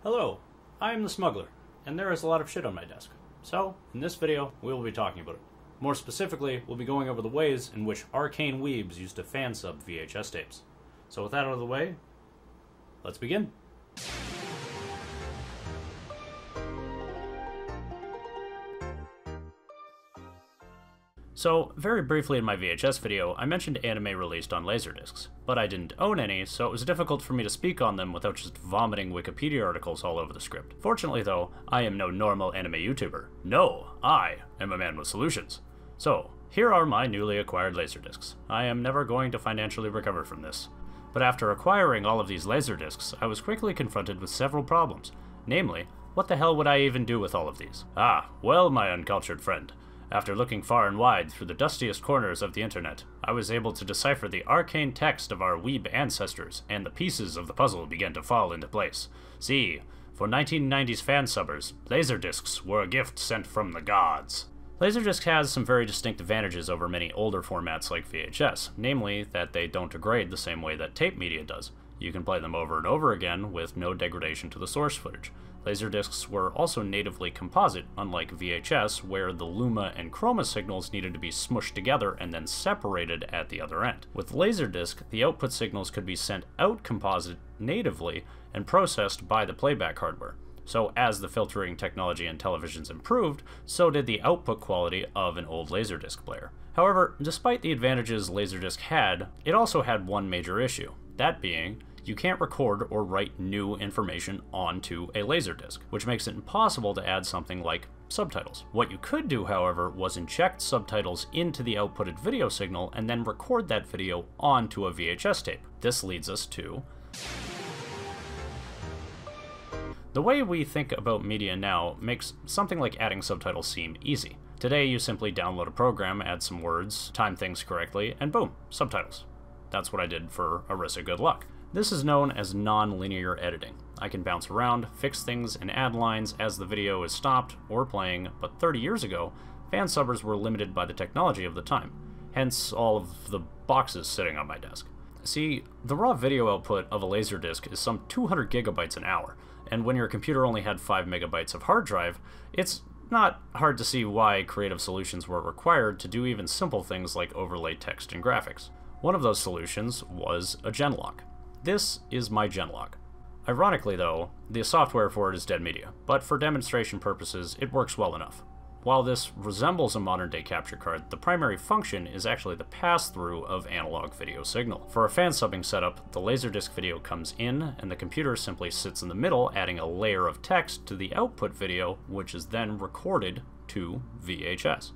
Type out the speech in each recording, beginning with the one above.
Hello, I am the Smuggler, and there is a lot of shit on my desk. So, in this video, we will be talking about it. More specifically, we'll be going over the ways in which arcane weebs used to fan sub VHS tapes. So with that out of the way, let's begin. So, very briefly in my VHS video, I mentioned anime released on Laserdiscs, but I didn't own any, so it was difficult for me to speak on them without just vomiting Wikipedia articles all over the script. Fortunately though, I am no normal anime YouTuber. No, I am a man with solutions. So, here are my newly acquired Laserdiscs. I am never going to financially recover from this. But after acquiring all of these Laserdiscs, I was quickly confronted with several problems. Namely, what the hell would I even do with all of these? Well, my uncultured friend. After looking far and wide through the dustiest corners of the internet, I was able to decipher the arcane text of our weeb ancestors, and the pieces of the puzzle began to fall into place. See, for 1990s fan subbers, Laserdiscs were a gift sent from the gods. Laserdisc has some very distinct advantages over many older formats like VHS, namely that they don't degrade the same way that tape media does. You can play them over and over again with no degradation to the source footage. Laserdiscs were also natively composite, unlike VHS, where the luma and chroma signals needed to be smushed together and then separated at the other end. With Laserdisc, the output signals could be sent out composite natively and processed by the playback hardware. So as the filtering technology in televisions improved, so did the output quality of an old Laserdisc player. However, despite the advantages Laserdisc had, it also had one major issue, that being, you can't record or write new information onto a Laserdisc, which makes it impossible to add something like subtitles. What you could do, however, was inject subtitles into the outputted video signal and then record that video onto a VHS tape. This leads us to the way we think about media now makes something like adding subtitles seem easy. Today, you simply download a program, add some words, time things correctly, and boom, subtitles. That's what I did for Arissa Good Luck. This is known as non-linear editing. I can bounce around, fix things, and add lines as the video is stopped or playing, but 30 years ago, fan subbers were limited by the technology of the time, hence all of the boxes sitting on my desk. See, the raw video output of a Laserdisc is some 200 gigabytes an hour, and when your computer only had 5 megabytes of hard drive, it's not hard to see why creative solutions were required to do even simple things like overlay text and graphics. One of those solutions was a Genlock. This is my Genlock. Ironically though, the software for it is Dead Media, but for demonstration purposes it works well enough. While this resembles a modern-day capture card, the primary function is actually the pass-through of analog video signal. For a fan subbing setup, the Laserdisc video comes in, and the computer simply sits in the middle, adding a layer of text to the output video, which is then recorded to VHS.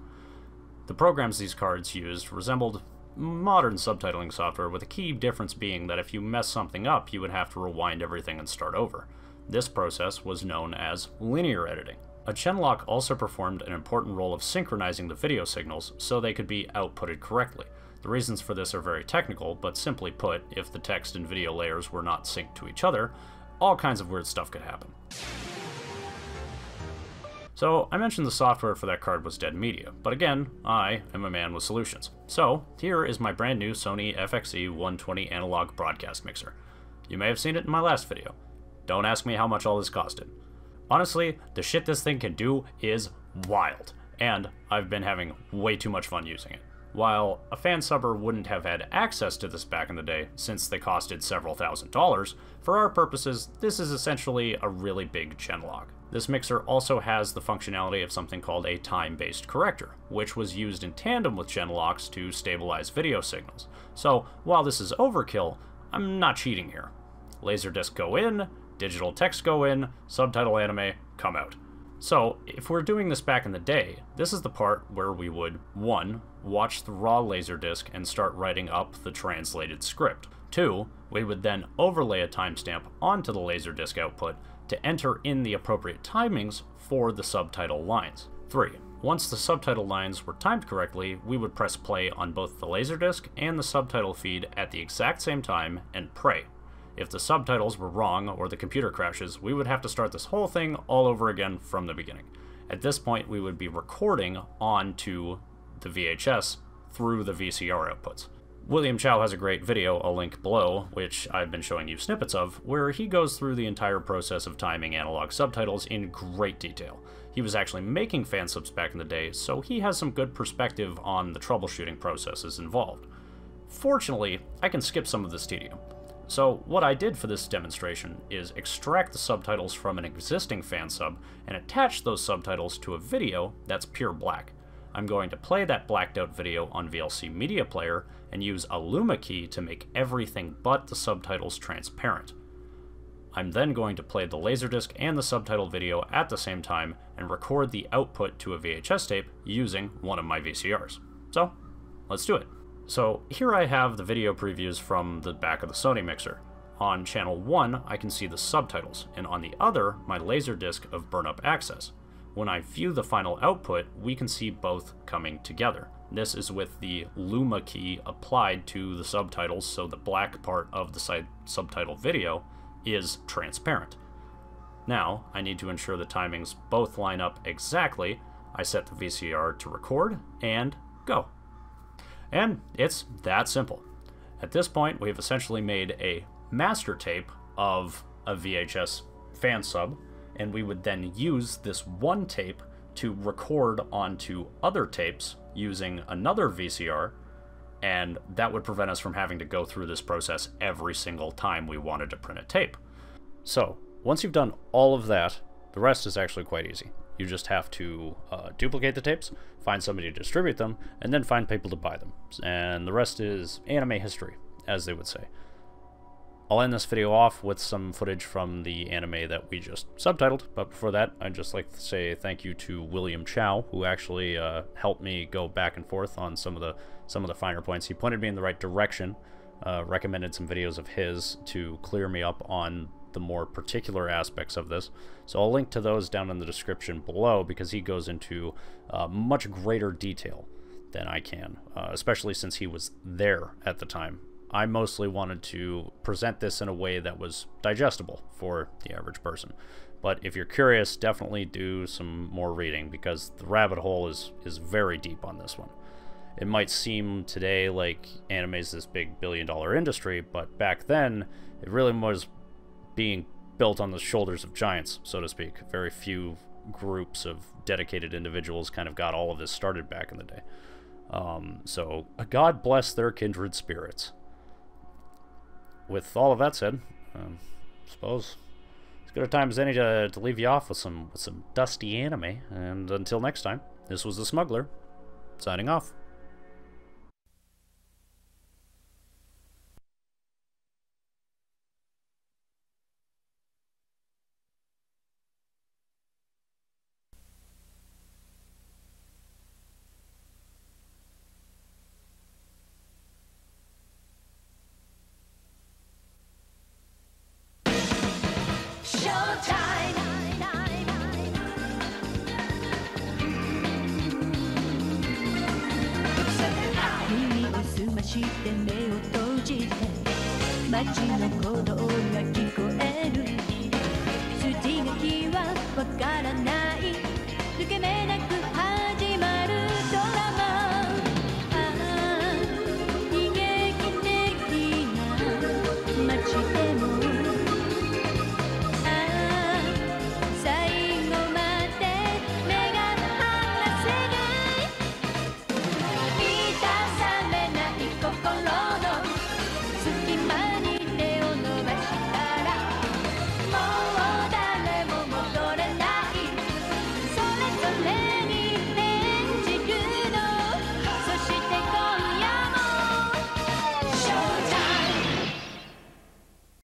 The programs these cards used resembled modern subtitling software, with a key difference being that if you mess something up, you would have to rewind everything and start over. This process was known as linear editing. A Genlock also performed an important role of synchronizing the video signals so they could be outputted correctly. The reasons for this are very technical, but simply put, if the text and video layers were not synced to each other, all kinds of weird stuff could happen. So, I mentioned the software for that card was Dead Media, but again, I am a man with solutions. So, here is my brand new Sony FXE 120 analog broadcast mixer. You may have seen it in my last video. Don't ask me how much all this costed. Honestly, the shit this thing can do is wild, and I've been having way too much fun using it. While a fan subber wouldn't have had access to this back in the day, since they costed several $1,000s, for our purposes, this is essentially a really big Genlock. This mixer also has the functionality of something called a time-based corrector, which was used in tandem with Genlocks to stabilize video signals. So, while this is overkill, I'm not cheating here. Laserdisc go in, digital text go in, subtitle anime come out. So, if we're doing this back in the day, this is the part where we would 1. Watch the raw Laserdisc and start writing up the translated script. 2. We would then overlay a timestamp onto the Laserdisc output to enter in the appropriate timings for the subtitle lines. 3. Once the subtitle lines were timed correctly, we would press play on both the Laserdisc and the subtitle feed at the exact same time and pray. If the subtitles were wrong or the computer crashes, we would have to start this whole thing all over again from the beginning. At this point, we would be recording onto the VHS through the VCR outputs. William Chow has a great video, I'll link below, which I've been showing you snippets of, where he goes through the entire process of timing analog subtitles in great detail. He was actually making fansubs back in the day, so he has some good perspective on the troubleshooting processes involved. Fortunately, I can skip some of this tedium. So what I did for this demonstration is extract the subtitles from an existing fansub and attach those subtitles to a video that's pure black. I'm going to play that blacked out video on VLC Media Player and use a Luma key to make everything but the subtitles transparent. I'm then going to play the Laserdisc and the subtitle video at the same time and record the output to a VHS tape using one of my VCRs. So, let's do it. So here I have the video previews from the back of the Sony mixer. On channel 1, I can see the subtitles, and on the other, my Laserdisc of burn-up access. When I view the final output, we can see both coming together. This is with the Luma key applied to the subtitles, so the black part of the subtitle video is transparent. Now, I need to ensure the timings both line up exactly. I set the VCR to record, and go. And it's that simple. At this point, we've essentially made a master tape of a VHS fan sub, and we would then use this one tape to record onto other tapes using another VCR, and that would prevent us from having to go through this process every single time we wanted to print a tape. So, once you've done all of that, the rest is actually quite easy. You just have to duplicate the tapes, find somebody to distribute them, and then find people to buy them. And the rest is anime history, as they would say. I'll end this video off with some footage from the anime that we just subtitled, but before that, I'd just like to say thank you to William Chow, who actually helped me go back and forth on some of the finer points. He pointed me in the right direction, recommended some videos of his to clear me up on the more particular aspects of this. So I'll link to those down in the description below, because he goes into much greater detail than I can, especially since he was there at the time. I mostly wanted to present this in a way that was digestible for the average person. But if you're curious, definitely do some more reading, because the rabbit hole is very deep on this one. It might seem today like anime is this big billion-dollar industry, but back then it really was being built on the shoulders of giants, so to speak. Very few groups of dedicated individuals kind of got all of this started back in the day. So God bless their kindred spirits. With all of that said, I suppose as good a time as any to leave you off with some dusty anime. And until next time, this was The Smuggler, signing off.耳を澄まして目を閉じて街の鼓動が